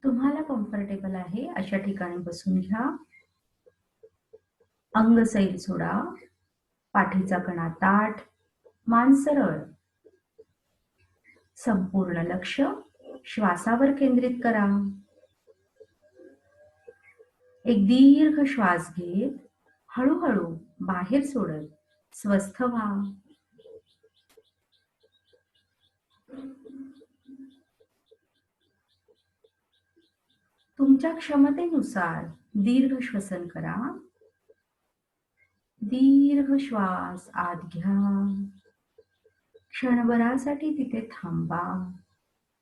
तुम्हाला कम्फर्टेबल आहे अशा ठिकाणी बसून घ्या. अंग सैल सोडा. पाठीचा कणा ताठ, मान सरळ. संपूर्ण लक्ष श्वासावर केंद्रित करा. एक दीर्घ श्वास घेत हळूहळू बाहेर सोडत स्वस्थ व्हा. तुमच्या क्षमतेनुसार दीर्घ श्वसन करा. दीर्घ श्वास आत घ्या. क्षणभरासाठी तिथे थांबा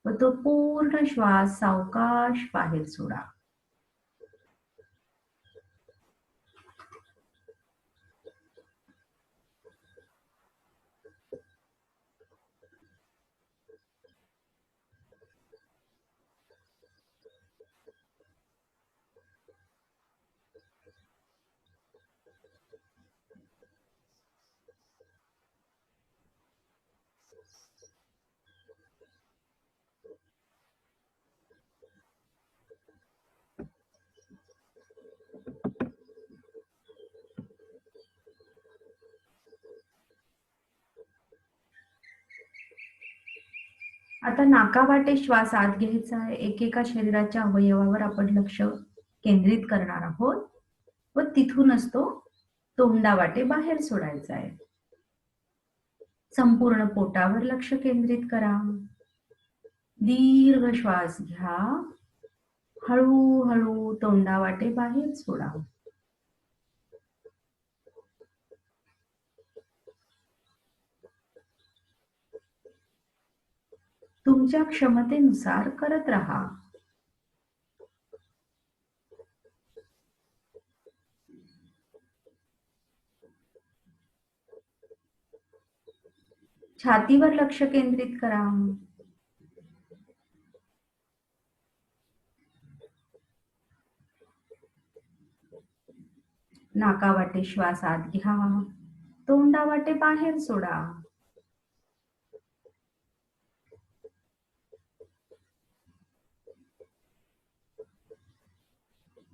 व तो पूर्ण श्वास सावकाश बाहेर सोडा. आता नाकावाटे श्वास आत घ्यायचा आहे. एकेका शरीराच्या अवयवावर आपण लक्ष केंद्रित करणार आहोत व तिथूनच तो तोंडावाटे बाहेर सोडायचा आहे. संपूर्ण पोटावर लक्ष केंद्रित करा. दीर्घ श्वास घ्या. हळूहळू तोंडावाटे बाहेर सोडा. तुमच्या क्षमतेनुसार करत राहा. छातीवर लक्ष केंद्रित करा. नाकावाटे श्वास आत घ्या. तोंडावाटे बाहेर सोडा.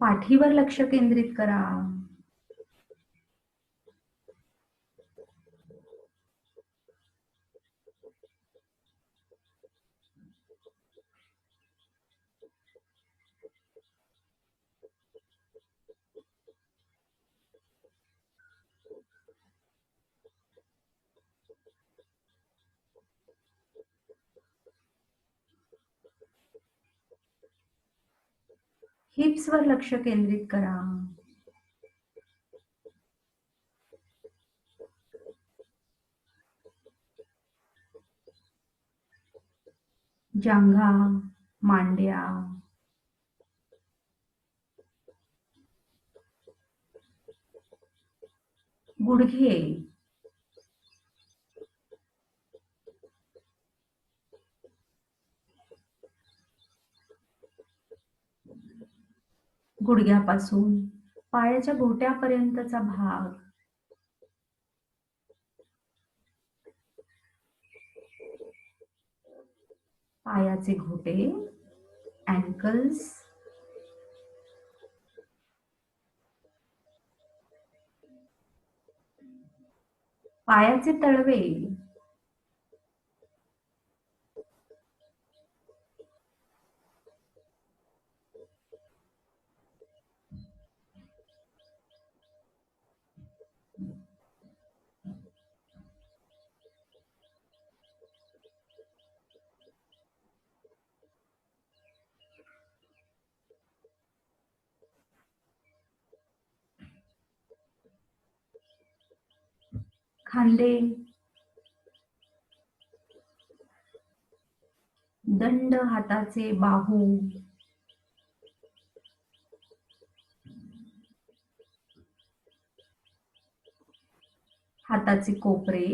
पाठीवर लक्ष केंद्रित करा. हिप्सवर लक्ष केंद्रित करा. जांघा, मांड्या, गुडघे, गुडघ्यापासून पायाच्या घोट्यापर्यंतचा भाग, पायाचे घोटे, अँकल्स, पायाचे तळवे, खांदे, दंड हाताचे बाहू, हाताचे कोपरे,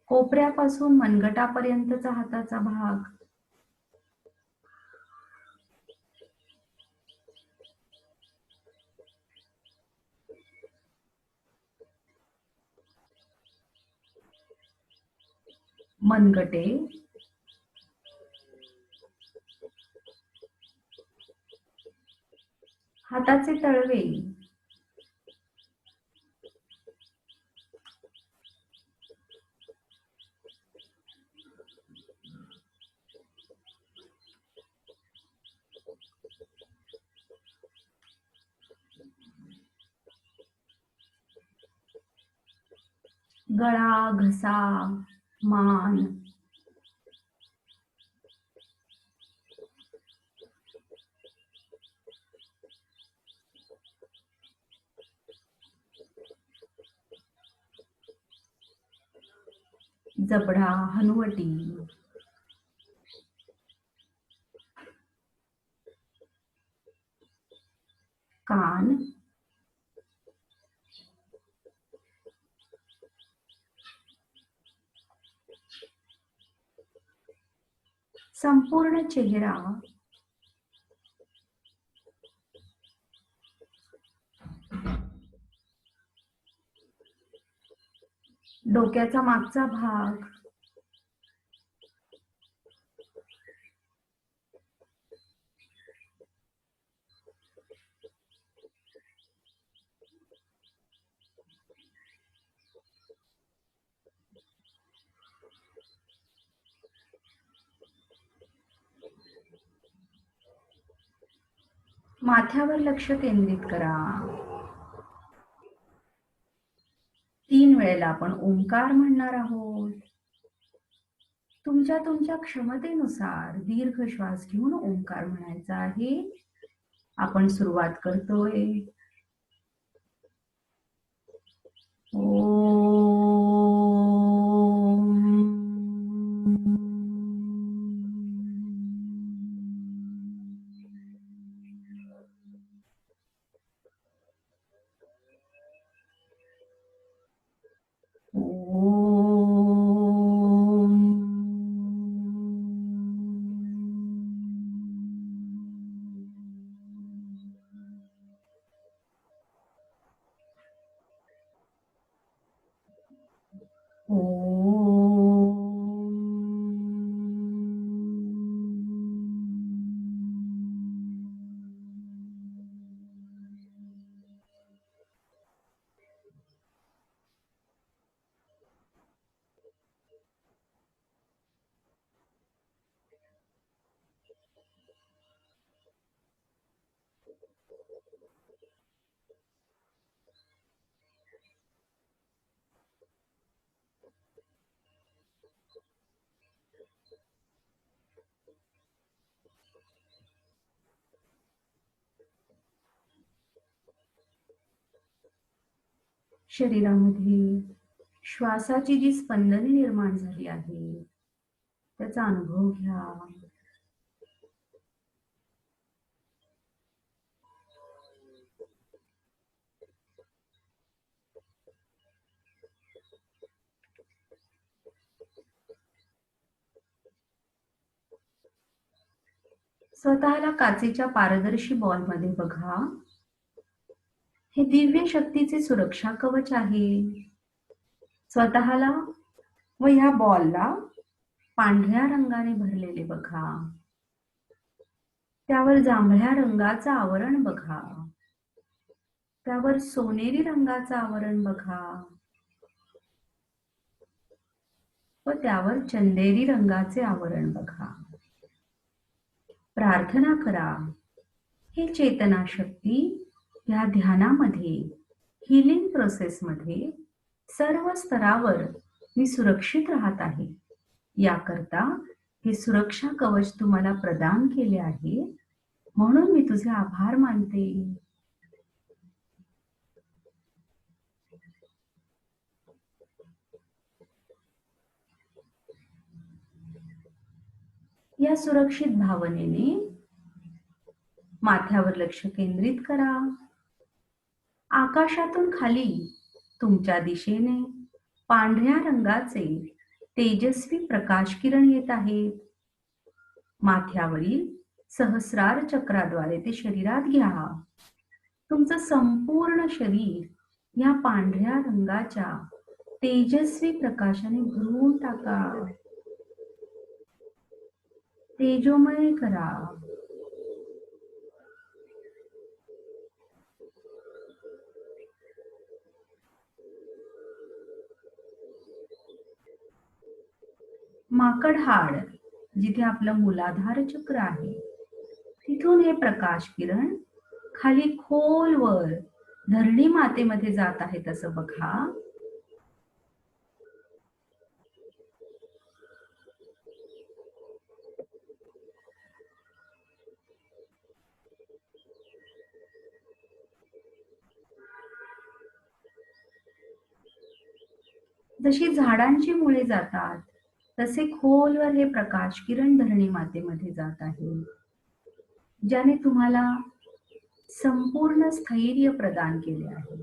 कोपऱ्यापासून मनगटापर्यंतचा हाताचा भाग, मनगटे, हाताचे तळवे, गळा, घसा, मान, जबडा, हनुवटी, कान, संपूर्ण चेहरा, डोक्याचा मागचा भाग, माथ्यावर लक्ष केंद्रित करा. 3 वेळेला आपण ओंकार म्हणणार आहोत. तुमच्या क्षमतेनुसार दीर्घ श्वास घेऊन ओंकार म्हणायचा आहे. आपण सुरुवात करतोय. शरीरामध्ये श्वासाची जी स्पंदने निर्माण झाली आहे त्याचा अनुभव घ्या. स्वतःला काचेच्या पारदर्शी बॉलमध्ये बघा. हे दिव्य शक्तीचे सुरक्षा कवच आहे. स्वतःला व ह्या बॉलला पांढऱ्या रंगाने भरलेले बघा. त्यावर जांभळ्या रंगाचं आवरण बघा. त्यावर सोनेरी रंगाचं आवरण बघा व त्यावर चंदेरी रंगाचे आवरण बघा. प्रार्थना करा, ही चेतना शक्ती या ध्यानामध्ये, हिलिंग प्रोसेसमध्ये सर्व स्तरावर मी सुरक्षित राहत आहे. याकरता हे सुरक्षा कवच तुम्हाला प्रदान केले आहे, म्हणून मी तुझे आभार मानते. या सुरक्षित भावनेने माथ्यावर लक्ष केंद्रित करा. आकाशातून खाली तुमच्या दिशेने पांढऱ्या रंगाचे तेजस्वी प्रकाश किरण येत आहेत. माथ्यावरील सहस्रार चक्राद्वारे ते शरीरात घ्या. तुमचं संपूर्ण शरीर या पांढऱ्या रंगाच्या तेजस्वी प्रकाशाने भरून टाका. तेजोमय करा. माकड हाड, जिथे आपलं मूलाधार चक्र आहे, तिथून हे प्रकाश किरण खाली खोलवर धरणी मातेमध्ये जात आहेत असं बघा. जशी झाडांची मुळे जातात तसे खोलवर हे प्रकाश किरण धरणी मातेमध्ये जात आहे, ज्याने तुम्हाला संपूर्ण स्थैर्य प्रदान केले आहे.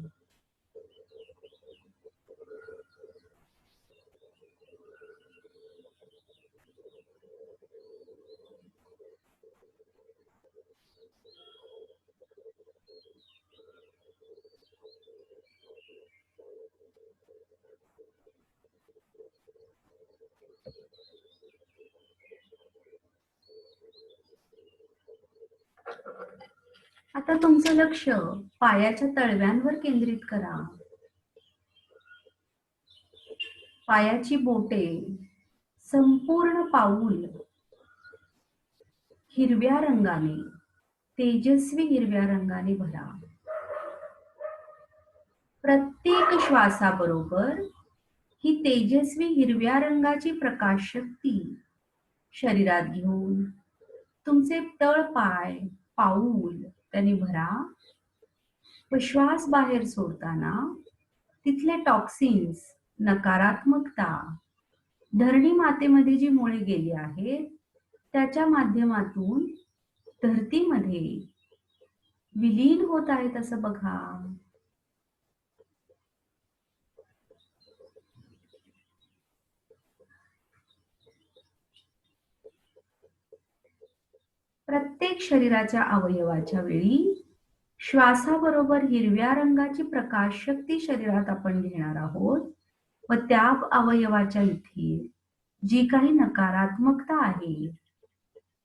आता तुमचं लक्ष पायाच्या तळव्यांवर केंद्रित करा. पायाची बोटे, संपूर्ण पाऊल हिरव्या रंगाने, तेजस्वी हिरव्या रंगाने भरा. प्रत्येक श्वासाबरोबर ही तेजस्वी हिरव्या रंगाची प्रकाश शक्ती शरीरात घेऊन तुमचे तळपाय, पाऊल त्याने भरा व श्वास बाहेर सोडताना तिथले टॉक्सिन्स, नकारात्मकता धरणी मातेमध्ये जी मुळे गेली आहेत त्याच्या माध्यमातून धरतीमध्ये विलीन होत आहेत असं बघा. प्रत्येक शरीराच्या अवयवाच्या वेळी श्वासाबरोबर हिरव्या रंगाची प्रकाश शक्ती शरीरात आपण घेणार आहोत व त्या अवयवाच्या इथे जी काही नकारात्मकता आहे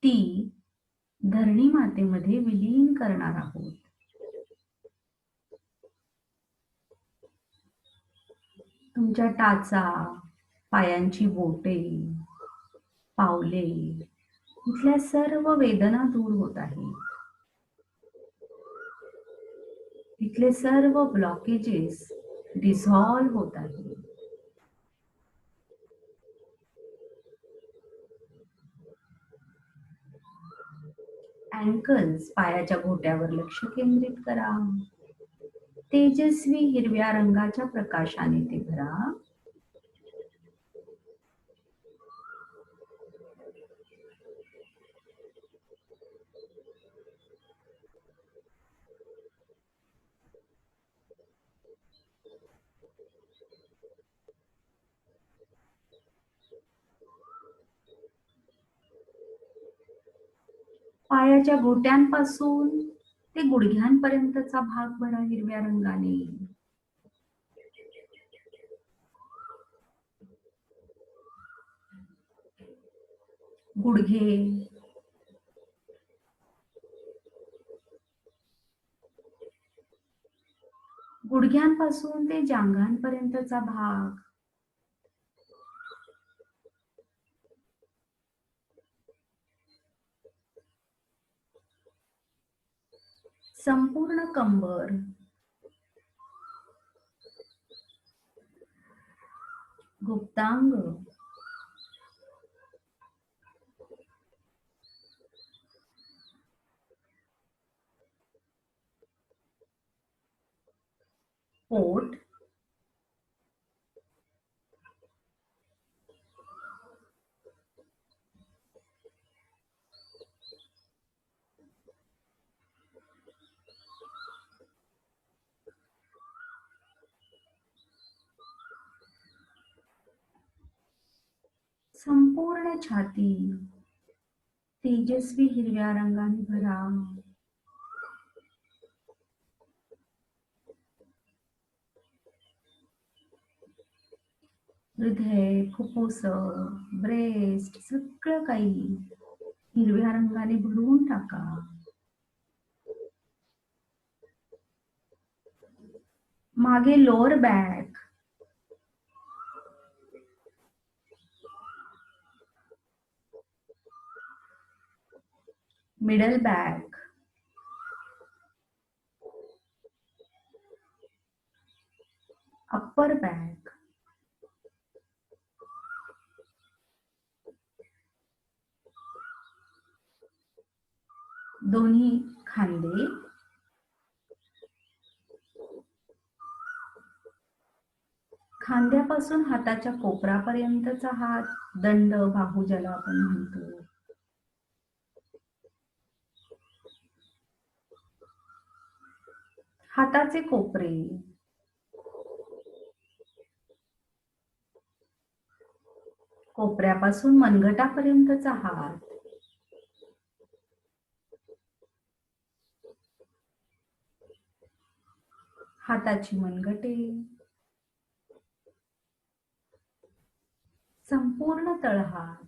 ती धरणी मातेमध्ये विलीन करणार आहोत. तुमच्या टाचा, पायांची बोटे, पावले इथल्या सर्व वेदना दूर होत आहेत. इथले सर्व ब्लॉकेजेस डिसॉल्व्ह होत आहेत. अँकल्स, पायाच्या घोट्यावर लक्ष केंद्रित करा. तेजस्वी हिरव्या रंगाच्या प्रकाशाने ते भरा. पायाच्या घोट्यांपासून ते गुडघ्यांपर्यंतचा भाग भरा हिरव्या रंगाने. गुडघे, गुडघ्यांपासून ते जांघांपर्यंतचा भाग, संपूर्ण कंबर, गुप्तांग, पोट, संपूर्ण छाती तेजस्वी हिरव्या रंगाने भरा. हृदय, फुफ्फुस, ब्रेस्ट सगळं काही हिरव्या रंगाने भरून टाका. मागे lower back, middle back, upper back, दोन्ही खांदे, खांद्यापासून हाताच्या कोपरापर्यंतचा हात, दंड, बाहू ज्याला आपण म्हणतो. हाताचे कोपरे, कोपऱ्यापासून मनगटापर्यंतचा हात, हाताची मनगटे, संपूर्ण तळहात,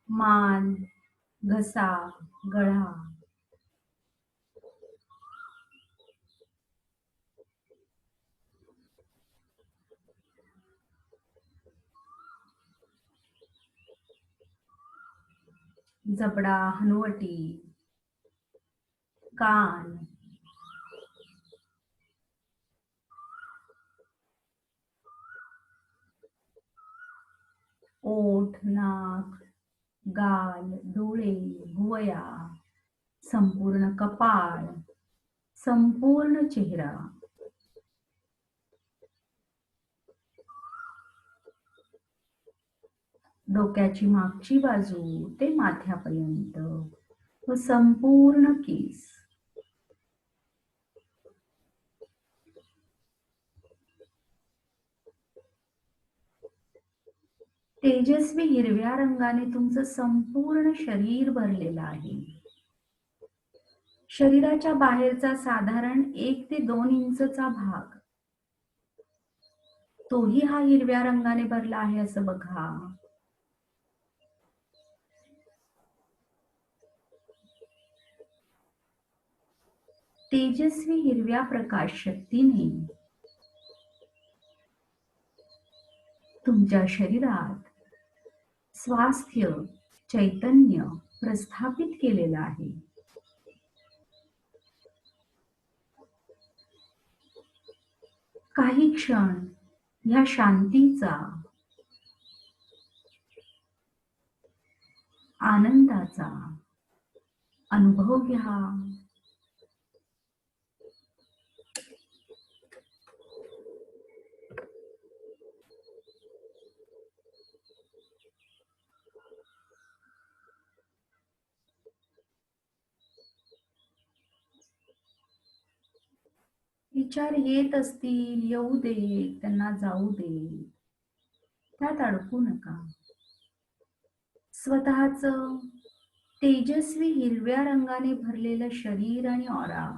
मान, घसा, गळा, जबडा, हनुवटी, कान, ओठ, नाक, गाल, डोळे, भुवया, संपूर्ण कपाळ, संपूर्ण चेहरा, डोक्याची मागची बाजू ते माथ्यापर्यंत व संपूर्ण केस. तेजस्वी हिरव्या रंगाने तुमचं संपूर्ण शरीर भरलेलं आहे. शरीराच्या बाहेरचा साधारण 1 ते 2 इंचचा भाग, तोही हा हिरव्या रंगाने भरला आहे असं बघा. तेजस्वी हिरव्या प्रकाश शक्तीने तुमच्या शरीरात स्वास्थ्य, चैतन्य प्रस्थापित केलेलं आहे. काही क्षण ह्या शांतीचा, आनंदाचा अनुभव घ्या. विचार येत असतील, येऊ दे, त्यांना जाऊ दे, त्यात अडकू नका. स्वतःच तेजस्वी हिरव्या रंगाने भरलेलं शरीर आणि ऑरा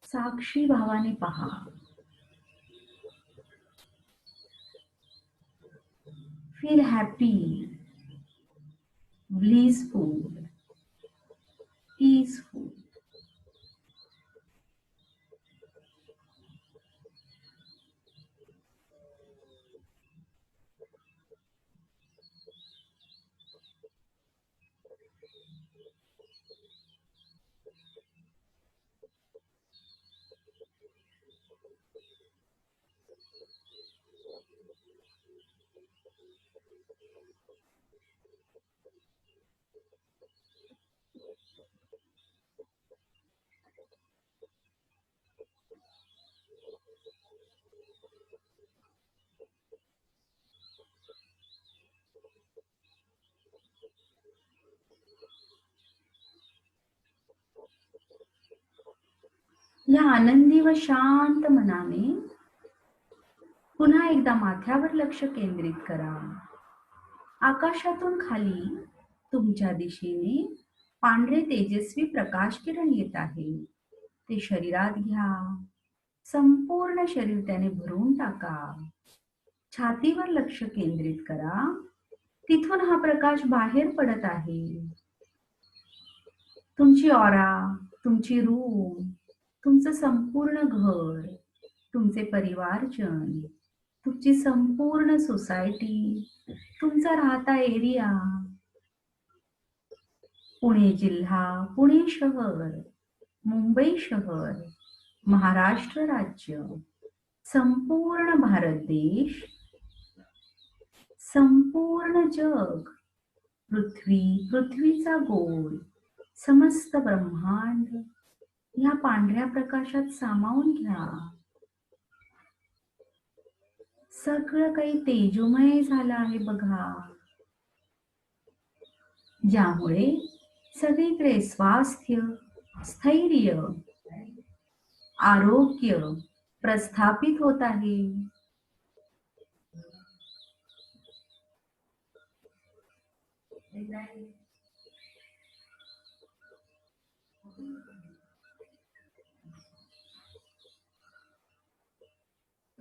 साक्षी भावाने पहा. Feel happy, blissful, peaceful. या आनंदी व शांत मनाने पुन्हा एकदा माथ्यावर लक्ष केंद्रित करा. आकाशातून खाली तुमच्या दिशेने पांढरे तेजस्वी प्रकाश किरण येत आहे. ते शरीरात घ्या. संपूर्ण शरीर त्याने भरून टाका. छातीवर लक्ष केंद्रित करा. तिथून हा प्रकाश बाहेर पडत आहे. तुमची ऑरा, तुमची रूम, तुमचं संपूर्ण घर, तुमचे परिवारजन, तुमची संपूर्ण सोसायटी, तुमचा राहता एरिया, पुणे जिल्हा, पुणे शहर, मुंबई शहर, महाराष्ट्र राज्य, संपूर्ण भारत देश, संपूर्ण जग, पृथ्वी, पृथ्वीचा गोल, समस्त ब्रह्मांड या पांढऱ्या प्रकाशात सामावून घ्या. सगळं काही तेजोमय झालं आहे बघा, ज्यामुळे सगळीकडे स्वास्थ्य, स्थैर्य, आरोग्य प्रस्थापित होत आहे.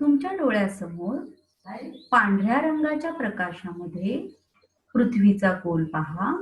तुमच्या डोळ्यासमोर पांढऱ्या रंगाच्या प्रकाशामध्ये पृथ्वीचा गोल पहा.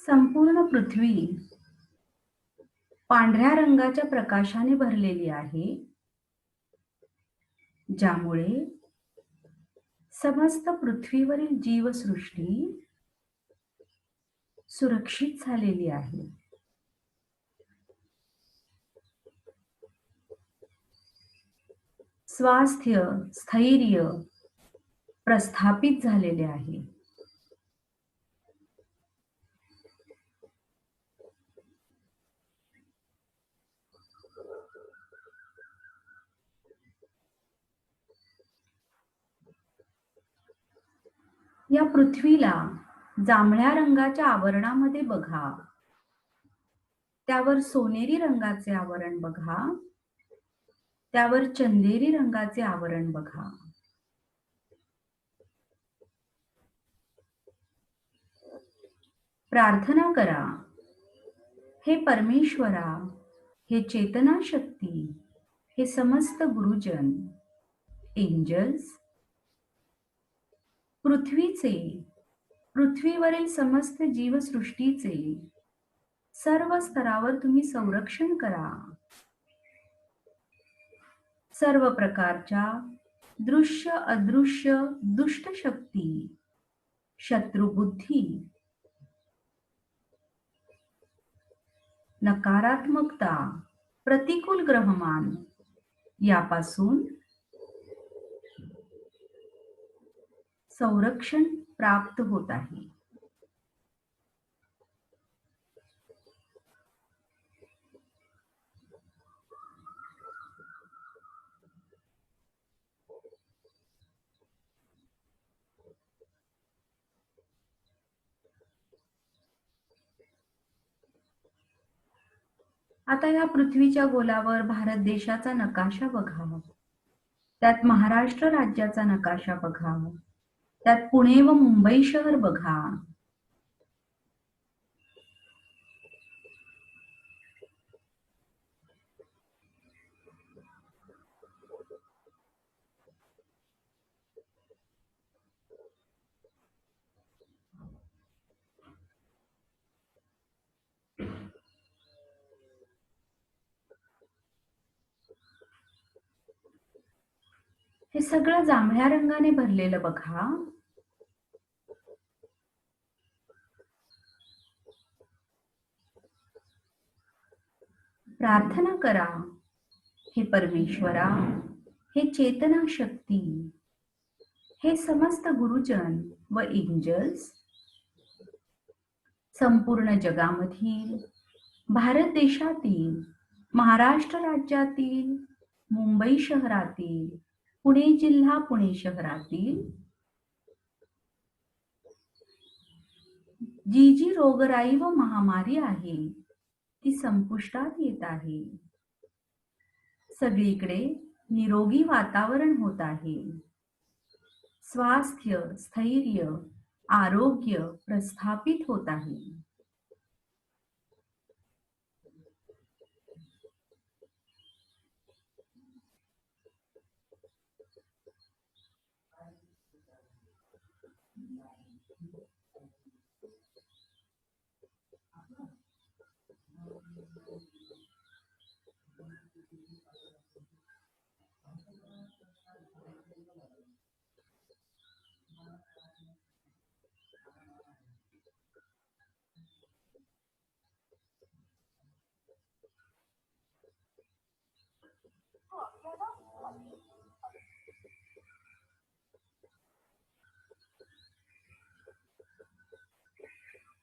संपूर्ण पृथ्वी पांढऱ्या रंगाच्या प्रकाशाने भरलेली आहे, ज्यामुळे समस्त पृथ्वीवरील जीवसृष्टी सुरक्षित झालेली आहे. स्वास्थ्य, स्थैर्य प्रस्थापित झालेले आहे. या पृथ्वीला जांभळ्या रंगाच्या आवरणामध्ये बघा. त्यावर सोनेरी रंगाचे आवरण बघा. त्यावर चंदेरी रंगाचे आवरण बघा. प्रार्थना करा, हे परमेश्वरा, हे चेतना शक्ती, हे समस्त गुरुजन, एंजल्स, पृथ्वीचे, पृथ्वीवरील समस्त जीवसृष्टीचे सर्व स्तरावर तुम्ही संरक्षण करा. सर्व प्रकारच्या दृश्य अदृश्य दुष्ट शक्ती, शत्रुबुद्धी, नकारात्मकता, प्रतिकूल ग्रहमान यापासून संरक्षण प्राप्त होत आहे. आता या पृथ्वीच्या गोलावर भारत देशाचा नकाशा बघा. त्यात महाराष्ट्र राज्याचा नकाशा बघा. त्यात पुणे व मुंबई शहर बघा. हे सगळं जांभळ्या रंगाने भरलेलं बघा. प्रार्थना करा, हे परमेश्वरा, हे चेतना शक्ती, हे समस्त गुरुजन व एंजल्स, संपूर्ण जगामधील, भारत देशातील, महाराष्ट्र राज्यातील, मुंबई शहरातील, पुणे जिल्हा, पुणे शहरातील जी जी रोगराई व महामारी आहे ती संपुष्टात येत आहे. सगळीकडे निरोगी वातावरण होत आहे. स्वास्थ्य, स्थैर्य, आरोग्य प्रस्थापित होत आहे.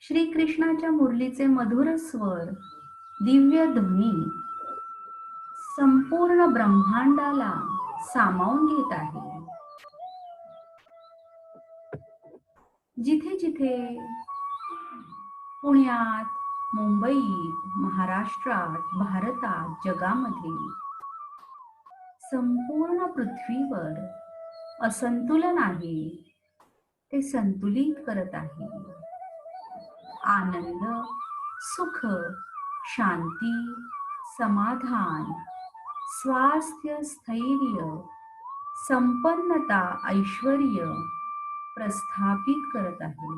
श्रीकृष्णाच्या मुरलीचे मधुर स्वर, दिव्य ध्वनी संपूर्ण ब्रह्मांडाला सामावून घेत आहे. जिथे जिथे पुण्यात, मुंबईत, महाराष्ट्रात, भारतात, जगामध्ये, संपूर्ण पृथ्वीवर असंतुलन आहे ते संतुलित करत आहे. आनंद, सुख, शांती, समाधान, स्वास्थ्य, स्थैर्य, संपन्नता, ऐश्वर्य प्रस्थापित करत आहे.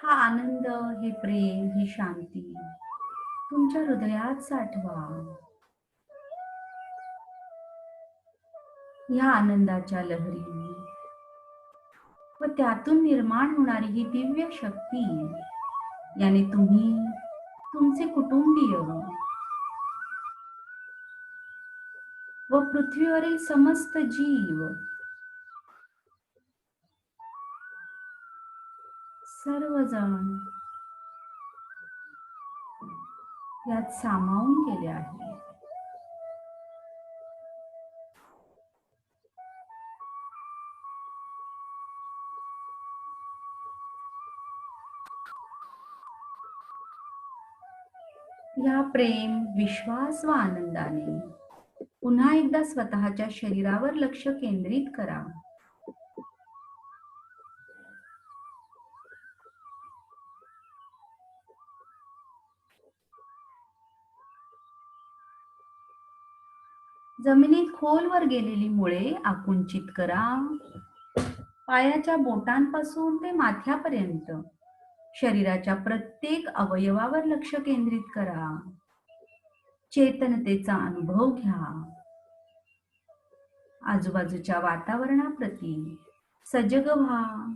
हा आनंद, हे प्रेम, ही शांती तुमच्या हृदयात साठवा. या आनंदाच्या लहरी व त्यातून निर्माण होणारी ही दिव्य शक्ती याने तुम्ही, तुमचे कुटुंबीय व पृथ्वीवरील समस्त जीव सर्वजण यात सामावून गेले आहे. या प्रेम, विश्वास व आनंदाने पुन्हा एकदा स्वतःच्या शरीरावर लक्ष केंद्रित करा. जमिनीत खोलवर गेलेली मुळे आकुंचित करा. पायाच्या बोटांपासून ते माथ्यापर्यंत शरीराच्या प्रत्येक अवयवावर लक्ष केंद्रित करा. चेतनतेचा अनुभव घ्या. आजूबाजूच्या वातावरणाप्रती सजग व्हा.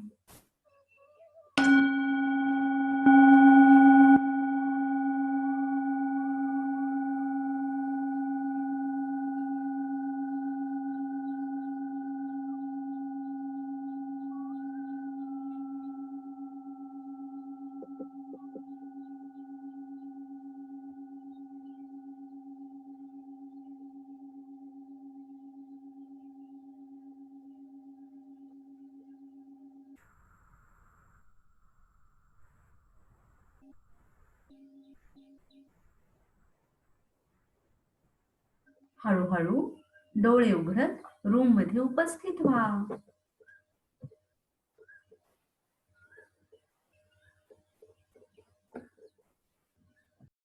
हळूहळू डोळे उघडत रूम मध्ये उपस्थित व्हा.